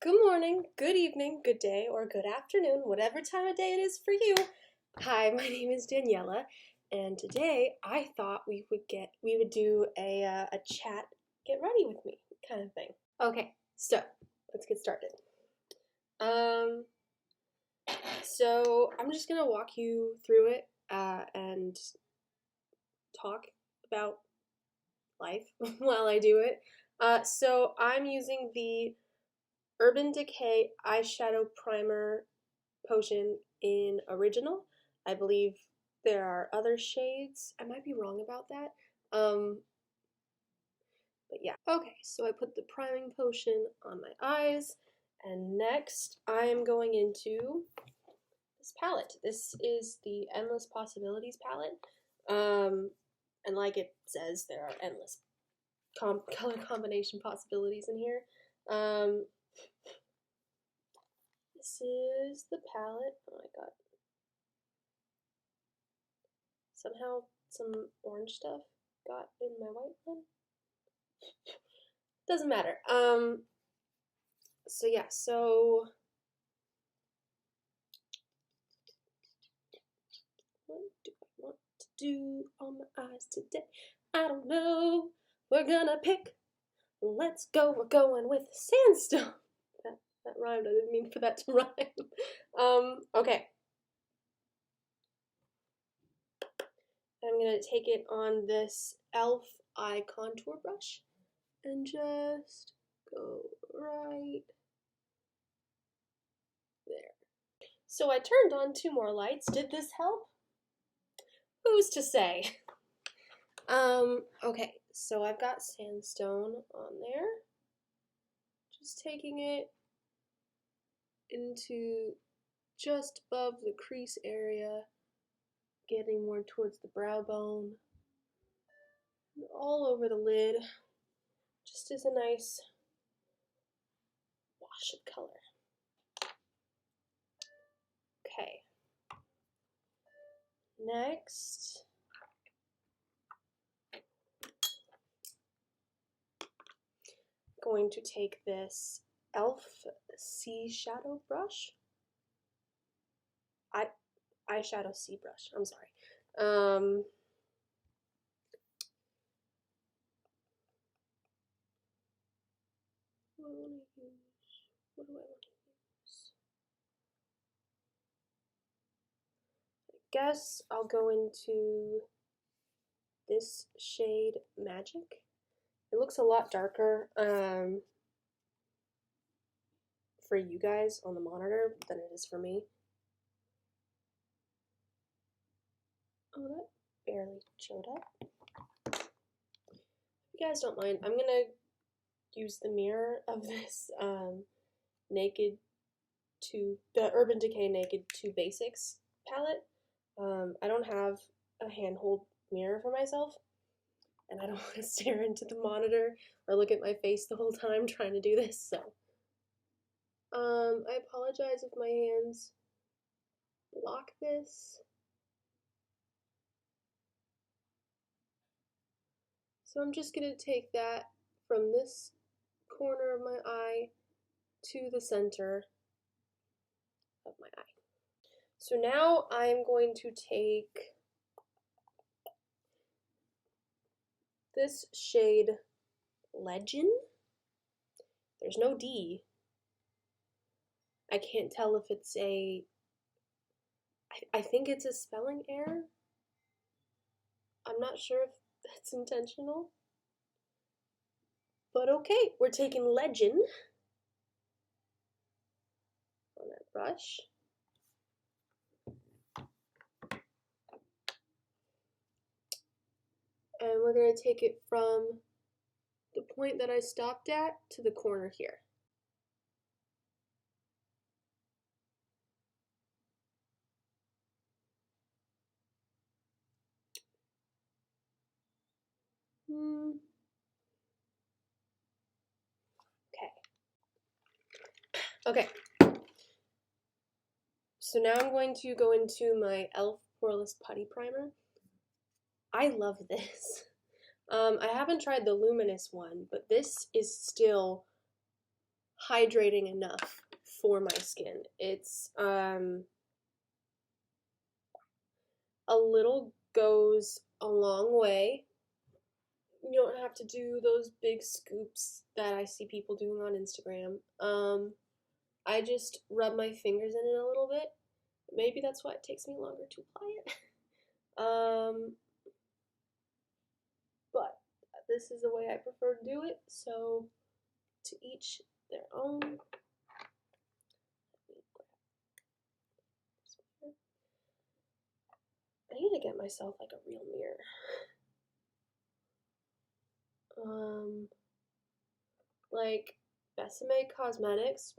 Good morning, good evening, good day, or good afternoon, whatever time of day it is for you. Hi, my name is Daniela, and today I thought we would do a chat, get ready with me kind of thing. Okay, so let's get started. So I'm just gonna walk you through it and talk about life while I do it. So I'm using the Urban Decay Eyeshadow Primer Potion in Original. I believe there are other shades. I might be wrong about that. But yeah. Okay, so I put the priming potion on my eyes, and next I am going into this palette. This is the Endless Possibilities palette. And like it says, there are endless color combination possibilities in here. This is the palette. Oh my god. Somehow some orange stuff got in my white one. Doesn't matter. So yeah, so what do I want to do on my eyes today? I don't know. We're gonna pick. Let's go. We're going with sandstone. That rhymed. I didn't mean for that to rhyme. Okay. I'm gonna take it on this e.l.f. eye contour brush and just go right there. So I turned on 2 more lights. Did this help? Who's to say? Okay, so I've got sandstone on there. Just taking it into just above the crease area, getting more towards the brow bone, and all over the lid, just as a nice wash of color. Okay. Next, I'm going to take this e.l.f. C shadow brush. Eyeshadow C brush, I'm sorry. What do I want to use? I guess I'll go into this shade Magic. It looks a lot darker for you guys on the monitor than it is for me. Oh, that barely showed up. If you guys don't mind, I'm gonna use the mirror of this the Urban Decay Naked 2 Basics palette. I don't have a handhold mirror for myself, and I don't want to stare into the monitor or look at my face the whole time trying to do this, so I apologize if my hands block this. So I'm just going to take that from this corner of my eye to the center of my eye. So now I'm going to take this shade Legend. There's no D. I can't tell if it's I think it's a spelling error. I'm not sure if that's intentional. But okay, we're taking Legend on that brush. And we're going to take it from the point that I stopped at to the corner here. Okay. So now I'm going to go into my e.l.f. Poreless Putty Primer. I love this. I haven't tried the luminous one, but this is still hydrating enough for my skin. It's a little goes a long way. You don't have to do those big scoops that I see people doing on Instagram. I just rub my fingers in it a little bit. Maybe that's why it takes me longer to apply it. But this is the way I prefer to do it, so to each their own. I need to get myself like a real mirror. Like Besame Cosmetics,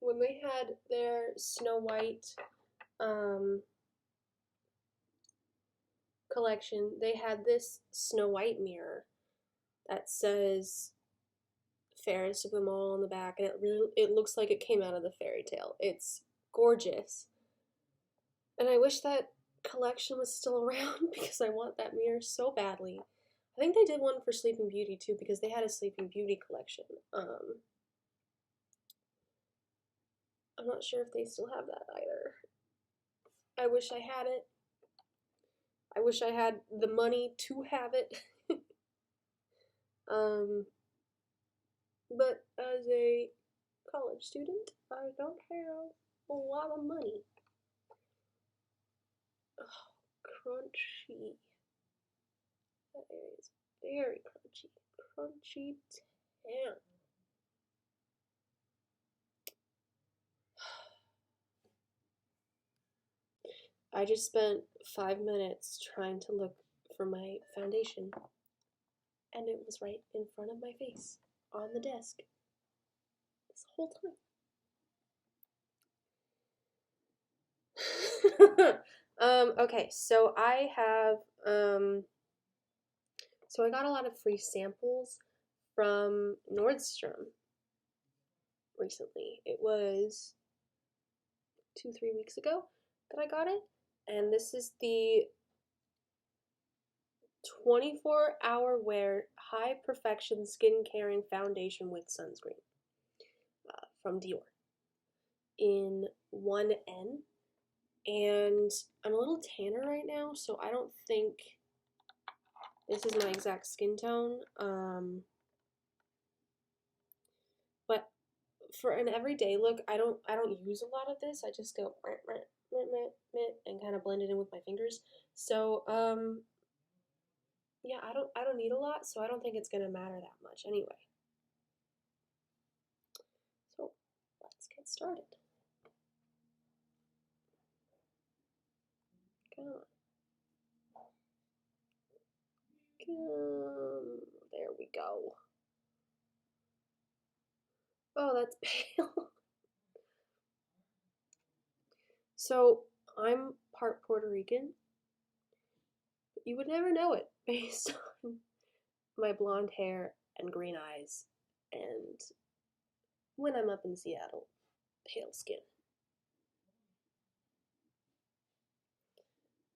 when they had their Snow White collection, they had this Snow White mirror that says fairest of them all on the back, and it looks like it came out of the fairy tale. It's gorgeous. And I wish that collection was still around because I want that mirror so badly. I think they did one for Sleeping Beauty too, because they had a Sleeping Beauty collection. I'm not sure if they still have that either. I wish I had it. I wish I had the money to have it. But as a college student, I don't have a lot of money. Oh, crunchy. That area is very crunchy. Crunchy tan. I just spent 5 minutes trying to look for my foundation, and it was right in front of my face on the desk this whole time. Okay, so I have, so I got a lot of free samples from Nordstrom recently. It was 2-3 weeks ago that I got it, and this is the 24-hour wear high perfection skin caring foundation with sunscreen from Dior in 1N. And I'm a little tanner right now, so I don't think this is my exact skin tone. But for an everyday look, I don't use a lot of this. I just go and kind of blend it in with my fingers. So yeah, I don't need a lot, so I don't think it's gonna matter that much anyway. So let's get started. Come on. There we go. Oh, that's pale. So I'm part Puerto Rican. But you would never know it based on my blonde hair and green eyes, and when I'm up in Seattle, pale skin.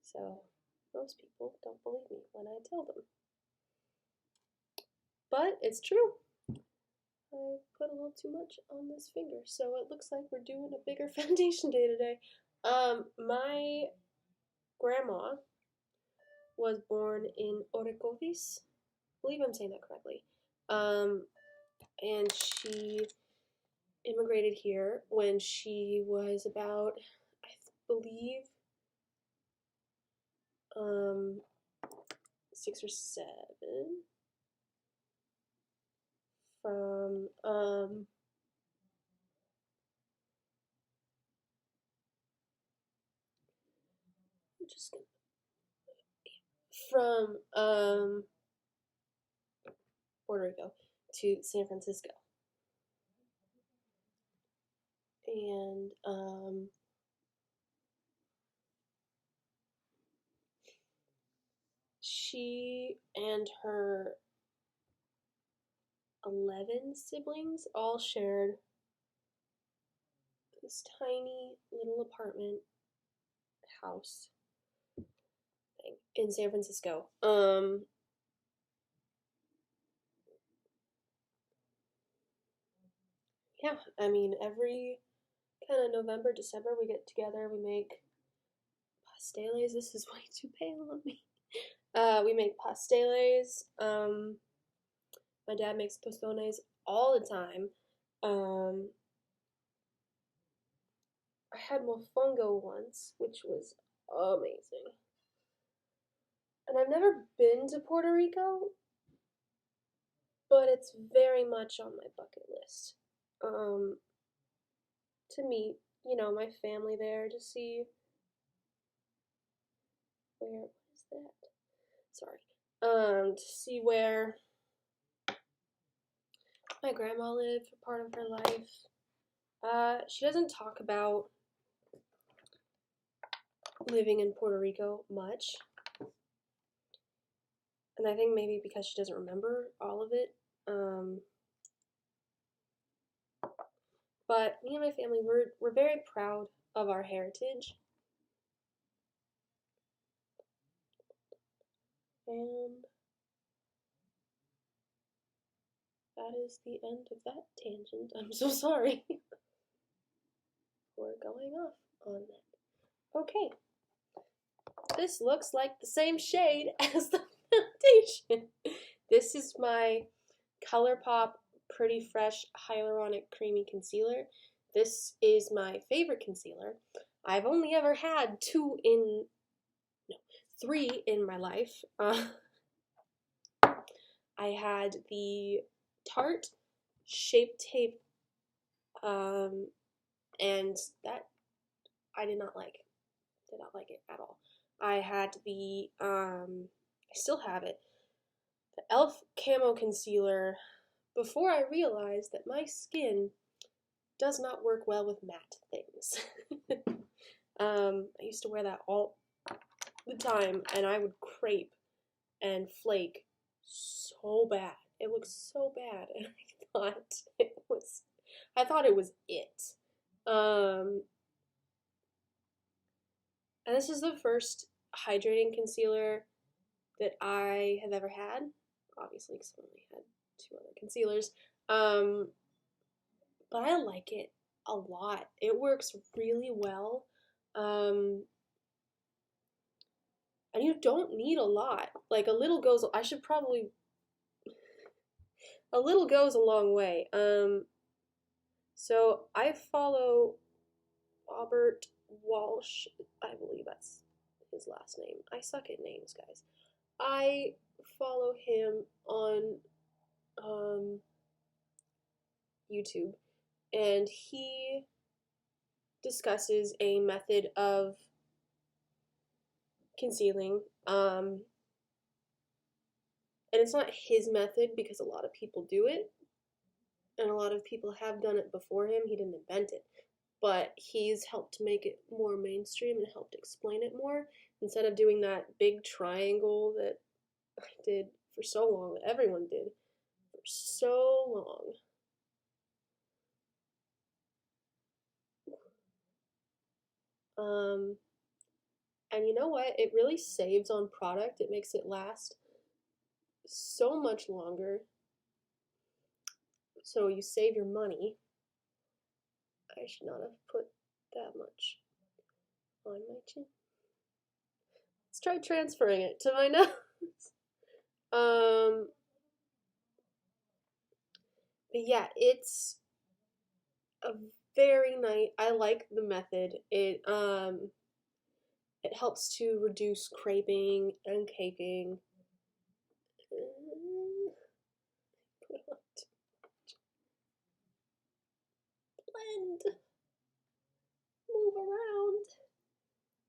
So most people don't believe me when I tell them. But it's true. I put a little too much on this finger, so it looks like we're doing a bigger foundation day today. My grandma was born in Orocovis. I believe I'm saying that correctly. And she immigrated here when she was about, I believe, 6 or 7. From I'm just gonna, from Puerto Rico to San Francisco, and she and her 11 siblings all shared this tiny little apartment house thing in San Francisco. yeah, I mean, every kind of November, December, we get together, we make pasteles. This is way too pale on me. We make pasteles. My dad makes tostones all the time. I had mofongo once, which was amazing. And I've never been to Puerto Rico, but it's very much on my bucket list. To meet, my family there, to see what is that? Sorry. To see where my grandma lived for part of her life. She doesn't talk about living in Puerto Rico much. And I think maybe because she doesn't remember all of it. But me and my family, we're very proud of our heritage. And that is the end of that tangent. I'm so sorry for going off on that. Okay. This looks like the same shade as the foundation. This is my Colourpop Pretty Fresh Hyaluronic Creamy Concealer. This is my favorite concealer. I've only ever had three in my life. I had the Tarte Shape Tape, and that I did not like. Did not like it at all. I had the, I still have it, the e.l.f. Camo Concealer, before I realized that my skin does not work well with matte things. I used to wear that all the time, and I would crepe and flake so bad. It looked so bad, and I thought it was it. And this is the first hydrating concealer that I have ever had, obviously, because I only had 2 other concealers. But I like it a lot. It works really well. And you don't need a lot. Like, a little goes a long way. So I follow Robert Walsh, I believe that's his last name. I suck at names, guys. I follow him on YouTube, and he discusses a method of concealing. And it's not his method because a lot of people do it, and a lot of people have done it before him. He didn't invent it, but he's helped to make it more mainstream and helped explain it more, instead of doing that big triangle that I did for so long, that everyone did for so long. And you know what? It really saves on product. It makes it last so much longer. So you save your money. I should not have put that much on my chin. Let's try transferring it to my nose. But yeah, it's a very nice. I like the method. It helps to reduce creping and caking. Blend. Move around.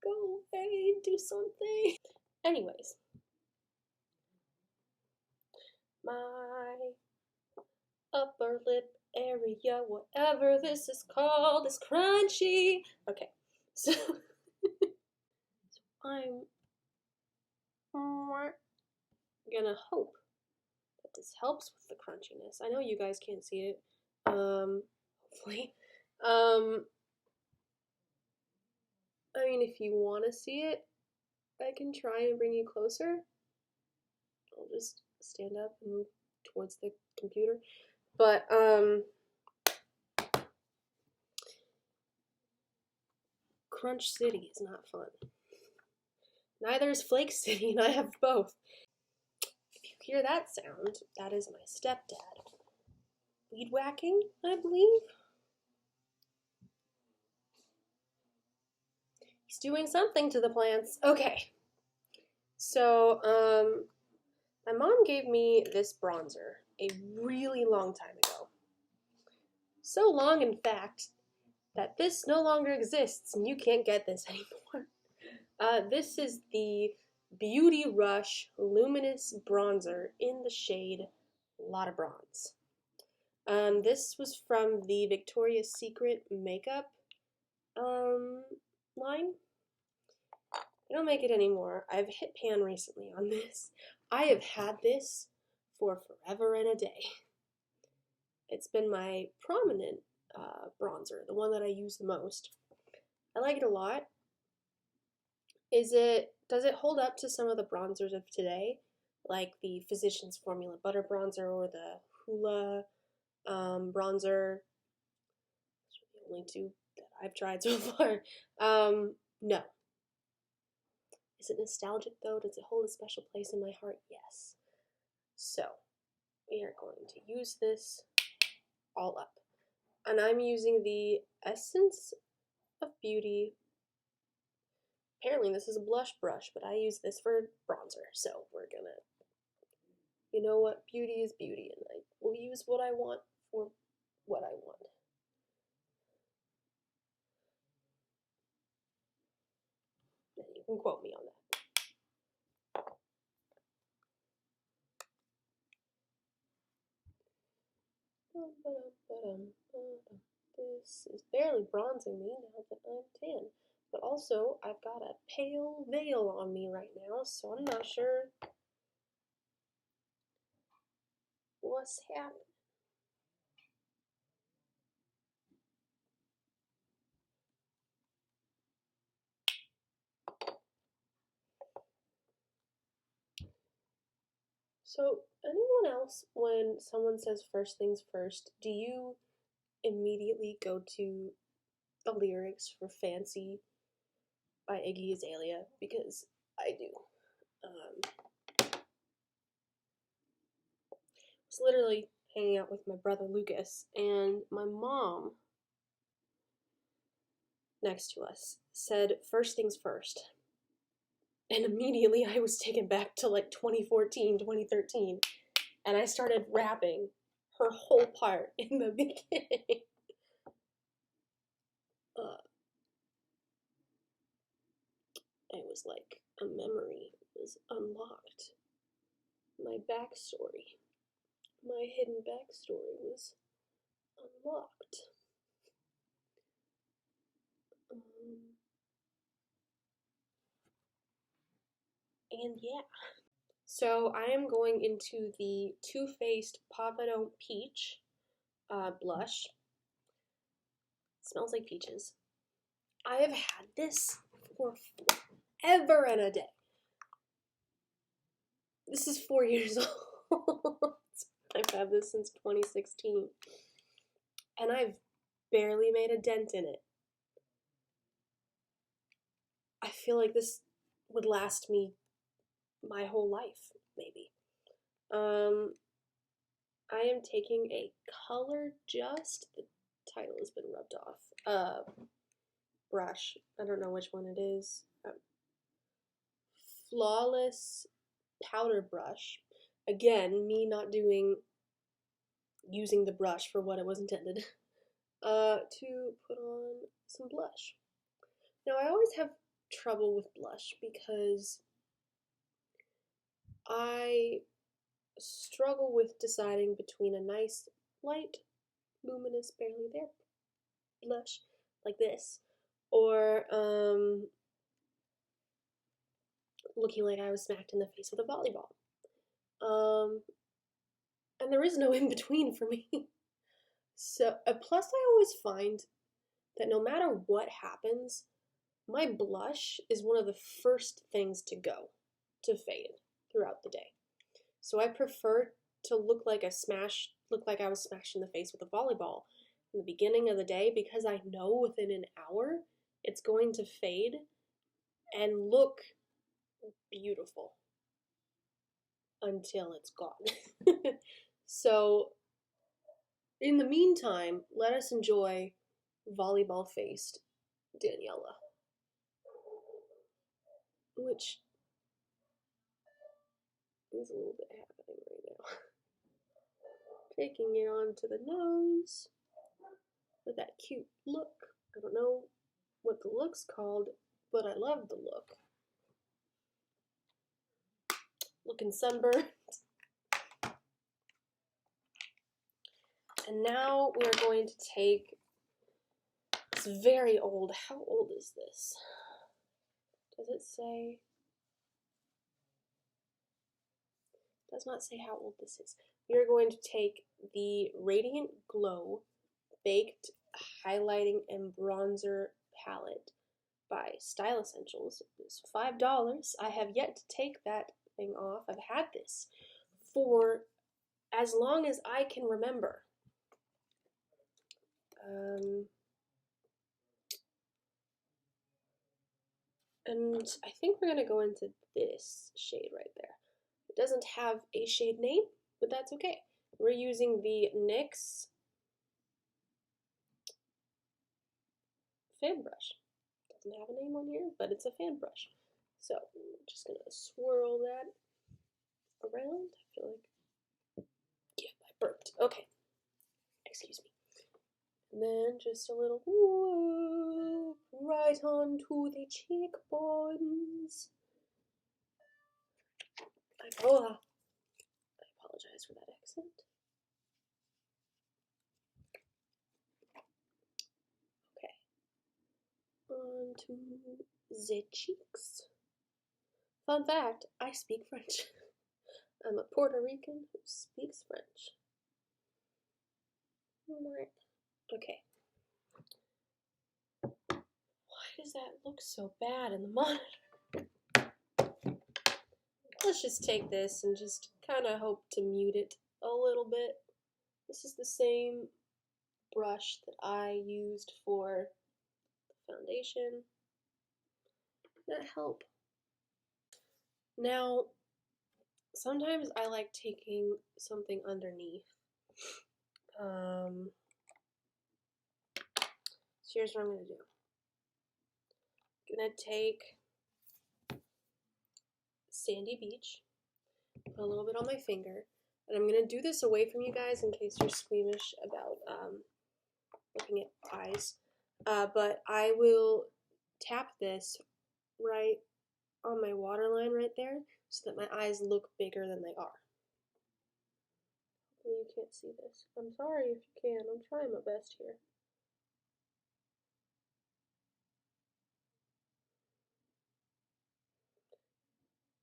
Go away, do something. Anyways, my upper lip area, whatever this is called, is crunchy. Okay, so I'm gonna hope that this helps with the crunchiness. I know you guys can't see it, hopefully. I mean, if you want to see it, I can try and bring you closer. I'll just stand up and move towards the computer. But, Crunch City is not fun. Neither is Flake City, and I have both. If you hear that sound, that is my stepdad. Weed whacking, I believe. He's doing something to the plants. Okay. So, my mom gave me this bronzer a really long time ago. So long, in fact, that this no longer exists and you can't get this anymore. This is the Beauty Rush Luminous Bronzer in the shade Lotta Bronze. This was from the Victoria's Secret makeup line. They don't make it anymore. I've hit pan recently on this. I have had this for forever and a day. It's been my prominent bronzer, the one that I use the most. I like it a lot. Does it hold up to some of the bronzers of today, like the Physicians Formula Butter Bronzer or the Hoola bronzer? Those are the only two that I've tried so far. No. Is it nostalgic though? Does it hold a special place in my heart? Yes. So, we are going to use this all up. And I'm using the Essence of Beauty. Apparently this is a blush brush, but I use this for bronzer. So we're gonna, you know what, beauty is beauty, and I will use what I want for what I want. And you can quote me on that. This is barely bronzing me now that I'm tan. But also, I've got a pale veil on me right now, so I'm not sure what's happening. So, anyone else, when someone says first things first, do you immediately go to the lyrics for Fancy by Iggy Azalea? Because I do. I was literally hanging out with my brother Lucas, and my mom next to us said first things first. And immediately I was taken back to like 2014, 2013, and I started rapping her whole part in the beginning. It was like a memory was unlocked. My backstory, my hidden backstory was unlocked. And yeah. So I am going into the Too Faced Pavado Peach blush. It smells like peaches. I have had this for forever and a day. This is 4 years old. I've had this since 2016. And I've barely made a dent in it. I feel like this would last me my whole life, maybe. I am taking a Color Just, the title has been rubbed off, brush. I don't know which one it is. Flawless powder brush. Again, me not using the brush for what it was intended. To put on some blush. Now, I always have trouble with blush because I struggle with deciding between a nice, light, luminous, barely there blush like this, or looking like I was smacked in the face with a volleyball. And there is no in between for me. So, plus I always find that no matter what happens, my blush is one of the first things to go, to fade throughout the day. So I prefer to look like I was smashed in the face with a volleyball in the beginning of the day, because I know within an hour it's going to fade and look beautiful until it's gone. So in the meantime, let us enjoy volleyball faced Daniela, which is a little bit happening right now. Taking it onto the nose with that cute look. I don't know what the look's called, but I love the look. Looking sunburned. And now we're going to take this very old, how old is this? Does it say? It does not say how old this is. We are going to take the Radiant Glow Baked Highlighting and Bronzer Palette by Style Essentials. It's $5. I have yet to take that thing off. I've had this for as long as I can remember. And I think we're going to go into this shade right there. It doesn't have a shade name, but that's okay. We're using the NYX fan brush. Doesn't have a name on here, but it's a fan brush. So I'm just going to swirl that around. I feel like, yeah, I burped. Okay. Excuse me. And then just a little whoop right onto the cheekbones. I apologize for that accent. Okay. Onto the cheeks. Fun fact, I speak French. I'm a Puerto Rican who speaks French. Alright. Okay. Why does that look so bad in the monitor? Let's just take this and just kind of hope to mute it a little bit. This is the same brush that I used for the foundation. That help. Now, sometimes I like taking something underneath. So here's what I'm going to do. I'm going to take Sandy Beach, put a little bit on my finger, and I'm going to do this away from you guys in case you're squeamish about looking at eyes. But I will tap this right on my waterline right there so that my eyes look bigger than they are. Hopefully you can't see this. I'm sorry if you can. I'm trying my best here.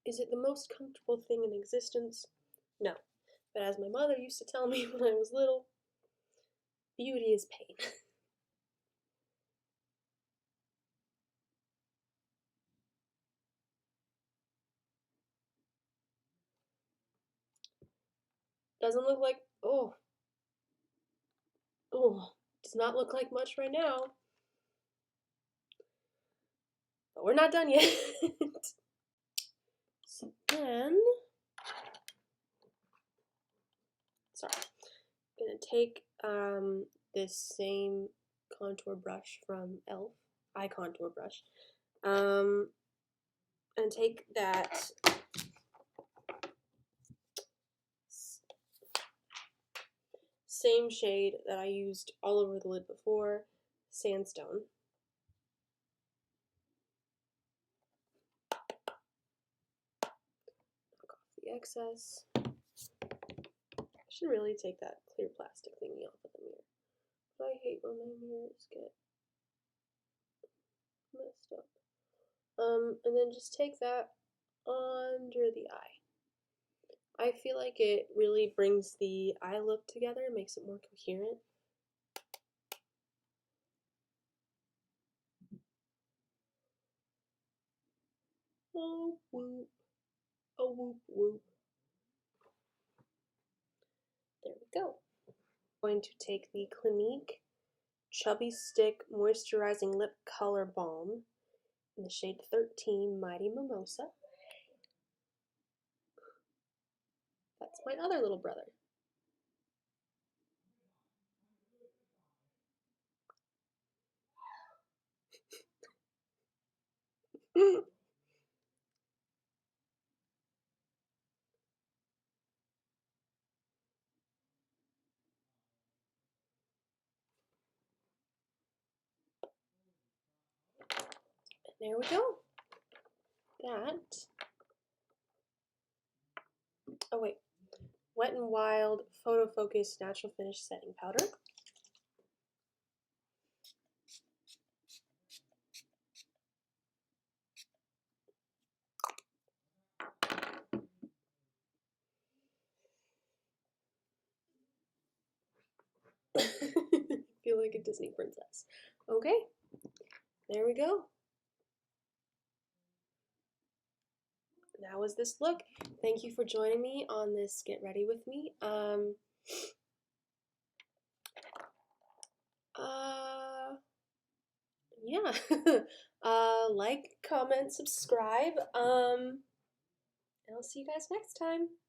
Is it the most comfortable thing in existence? No. But as my mother used to tell me when I was little, beauty is pain. Doesn't look like, does not look like much right now. But we're not done yet. So then, I'm gonna take this same contour brush from e.l.f. eye contour brush, and take that same shade that I used all over the lid before, Sandstone. Knock off the excess. I should really take that clear plastic thingy off of the mirror. But I hate when my mirrors get messed up. And then just take that under the eye. I feel like it really brings the eye look together, makes it more coherent. Oh whoop, oh whoop whoop. There we go. I'm going to take the Clinique Chubby Stick Moisturizing Lip Color Balm in the shade 13 Mighty Mimosa. That's my other little brother. There we go. That. Oh wait. Wet n Wild Photo Focus Natural Finish Setting Powder. Feel like a Disney princess. Okay, there we go. That was this look. Thank you for joining me on this Get Ready With Me. Yeah. Like, comment, subscribe. And I'll see you guys next time.